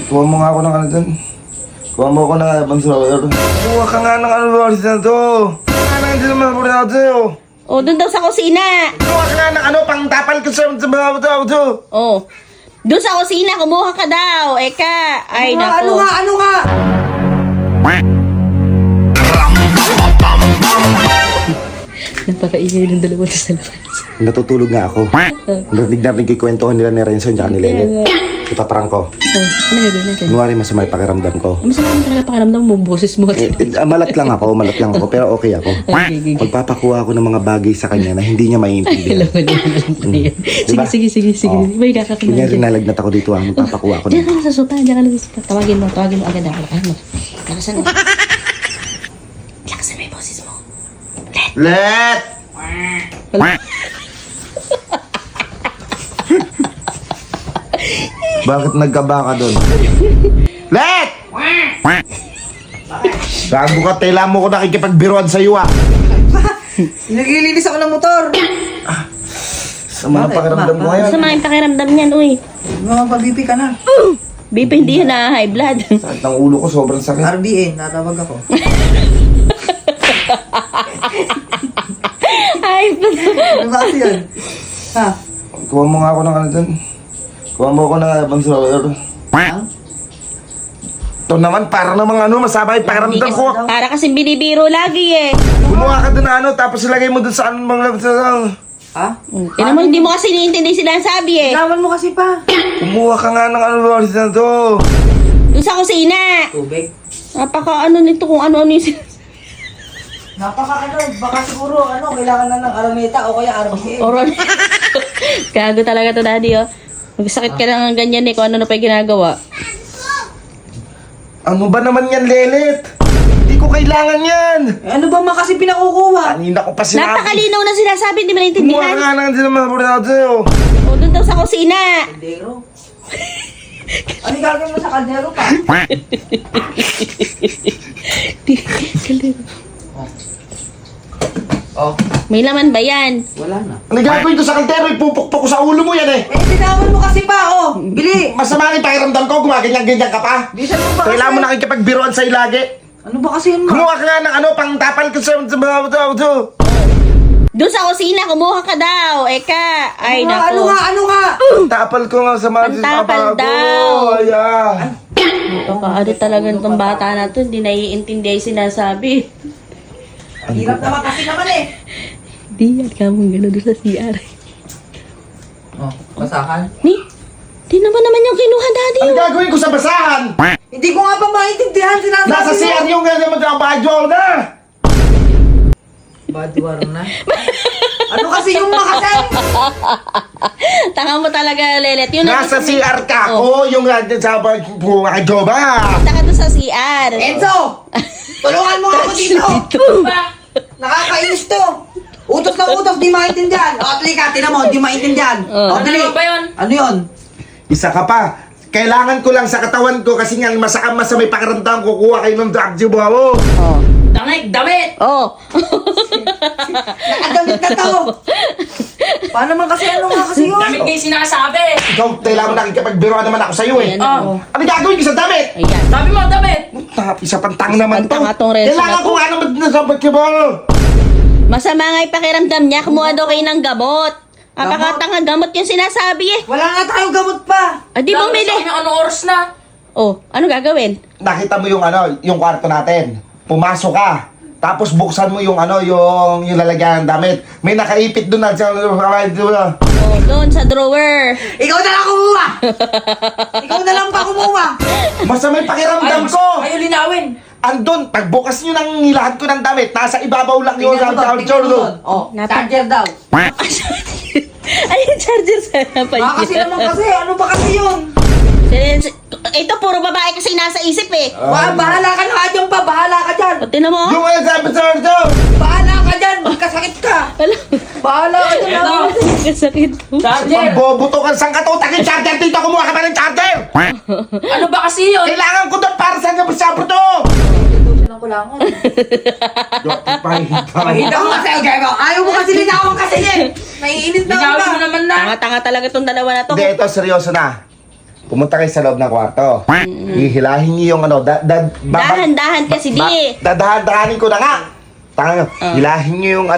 Kuha mo nga ako ng ano dyan. Kuha mo ako ng bansuler. Kuha ka nga ng ano ba na to. Kuha nga hindi naman muna ako sa'yo. Oh, doon daw sa kusina. Kuha ka nga ng ano, pang tapal ko sa mga to. Oh. Doon sa kusina, kumuha ka daw. Eka. Ay, Ano nako. ano nga? Napakaingay ng dalawa sa labas. Natutulog nga ako. Narinig na rin kikwentuhan nila ni Renzo at ni Lele. Ipaparang ko. Oh, ano gagawin natin? Kunwari masama yung pakiramdam ko. Masama mo talaga pakiramdam mo, boses mo. Malat lang ako, pero okay ako. Magpapakuha ako ng mga bagay sa kanya na hindi niya maiintindihan. Alam ko na yan. Diba? Sige. Oo. May kakakinig. Kunyari nalagnat ako dito, magpapakuha ako Diyan ng... ka na sa sopa, Tawagin mo agad ako. Ano mo? Lakasan mo. Lakasan mo yung boses mo. Let! Bakit nagkaba ka doon? Let! Bago ka, tela mo ko nakikipagbiruan sa iyo ah. Naglilinis ako ng motor. Sa mga Bakit? pakiramdam mo ngayon. Masama yung pakiramdam niyan, uy. Mga pabipi ka na. Bipa, hindi yan na high blood. Sakit ng ulo ko, sobrang sakit. RBN, natawag ako. High blood. Ano ba kasi yan? Ha? Kuha mo nga ako ng ano dyan. Kuha mo ako ng bansuler. Ito naman, para namang ano, masama yung pakiramdam ko. Para kasing binibiro lagi eh. Gumawa ka doon na ano, tapos ilagay mo doon sa ano mga... Ha? Tinan mo, hindi mo kasi niintindi sila sabi eh. Ilawan mo kasi pa. Kumuha ka nga ng ano ba na to. Doon sa kusina. Tubig. Napaka ano nito kung ano-ano yung Baka siguro, kailangan na ng arameta o kaya RBN. Oron. Gago talaga to, daddy, oh. Magsakit ka na ng ganyan eh, kung ano na pa yung ginagawa. Ano ba naman yan, Lelet? Hindi ko kailangan yan. Ano ba kasi pinakukuha? Kanina ko pa sinabi. Napakalinaw na sinasabi, hindi mo Kumuha naintindihan. nga ng hindi naman muna sa'yo. O, doon daw sa kusina. Kaldero. Ano yung gagawin mo sa kaldero pa? Oh, May laman ba yan? wala na. Ano gagawin ko sa kaldero? Ipupukpok ko sa ulo mo yan eh. Tinawan mo kasi pa, Bili! Masama yung pakiramdam ko, gumaganyan-ganyan ka pa. Bisan mo ba kasi? Kailangan mo nakikipagbiruan sa'yo lagi. Ano ba kasi yun, ma? Kumuha ka nga ng ano, pang tapal ko sa mga to. Doon sa kusina, kumuha ka daw. Eka. Ay, Ano nako. nga? Tapal ko nga sa mga Pantapal daw. Ayan. Ito ka, ano talaga itong bata na to, hindi naiintindihan yung sinasabi. Hirap naman kasi naman eh. Di, at ka mong gano'n doon sa CR. Oh, basahan? Di naman yung kinuha, daddy. Ano gagawin ko sa basahan? Hindi ko nga pa maintindihan sinasabi Nasa mo. CR yung ganyan magkabadyo na. Badwar na. Ano kasi yung makasay? Tanga mo talaga, Lelet. Yun Nasa CR ka. Oo, yung sa badyo ba? Taka doon sa CR. Enzo! Tulungan mo ako dito! Nakakainis to! Utos na utos, di maintindihan. O, atlika, tinan mo, di maintindihan. O, dali. Ano ba yun? Ano yun? Isa ka pa. Kailangan ko lang sa katawan ko kasi nga masakama sa may pakiramdam ko kuha kayo ng badyo ba mo. Oh. Damit! Oh. Nakadamit na to! Paano naman kasi ano nga kasi yun? Damit kayo sinasabi! Ikaw, kailangan mo nakikipagbiruan naman ako sa'yo eh. Ayan, oh. Ano gagawin ko sa damit? Ayan. Sabi mo, damit! Isa pantang naman to. Pantang atong Renzo Kailangan na ko to. nga naman na sa badyo ba? Masama nga yung pakiramdam niya. Kumuha daw kayo ng gamot. Apakatanga gamot yung sinasabi eh. Wala nga tayong gamot pa! Ah, di Sabi bumili. sa kanya, ano oras na? Oh, ano gagawin? Nakita mo yung ano, yung kwarto natin. Pumasok ka. Tapos buksan mo yung ano, yung lalagyan ng damit. May nakaipit doon na. Oh, doon sa drawer. Ikaw na lang kumuha! Ikaw na lang pa kumuha! Basta may pakiramdam ko. Ayaw linawin! Andun, pagbukas nyo ng hilahan ko ng damit, nasa ibabaw lang yung Tingnan mo doon, tingnan mo doon. Oh, charger daw. Ay, yung charger sana pa Ah, kasi naman kasi, ano ba kasi yun? Ito, puro babae kasi nasa isip eh. Bahala ka na nga dyan pa, bahala ka dyan! O, tinan mo. Yung ano sabi sa ordo. Bahala ka dyan! Magkasakit ka! Alam, Bahala ka dyan! Ito! kasakit mo. Charger! Pagbobuto ka sang katutak yung charger dito, kumuha ka pa ng charger. Ano ba kasi yun? Kailangan ko doon para sa sabro to. Ito siya ng kulangon. Pahita Ikaw kasi, okay ko. Ayaw mo kasi linawan kasi eh. Naiinit na ako Linawin na. mo naman na! Tanga-tanga talaga itong dalawa na to. Hindi, ito seryoso na. Pumunta kayo sa loob ng kwarto. Hihilahin niyo yung ano, Dahan-dahan kasi di. dadahan-dahanin ko na nga. Tangan, hilahin niyo yung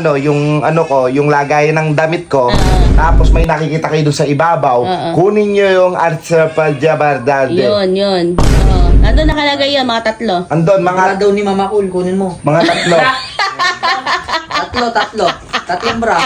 ano, yung lagayan ng damit ko. Tapos may nakikita kayo doon sa ibabaw. Kunin niyo yung Artsapal Jabardade. Yun. Nandun nakalagay yun, mga 3. Andon, Mga mga daw ni Mama Cool, kunin mo. mga 3. Tatlo. Tatlong bra.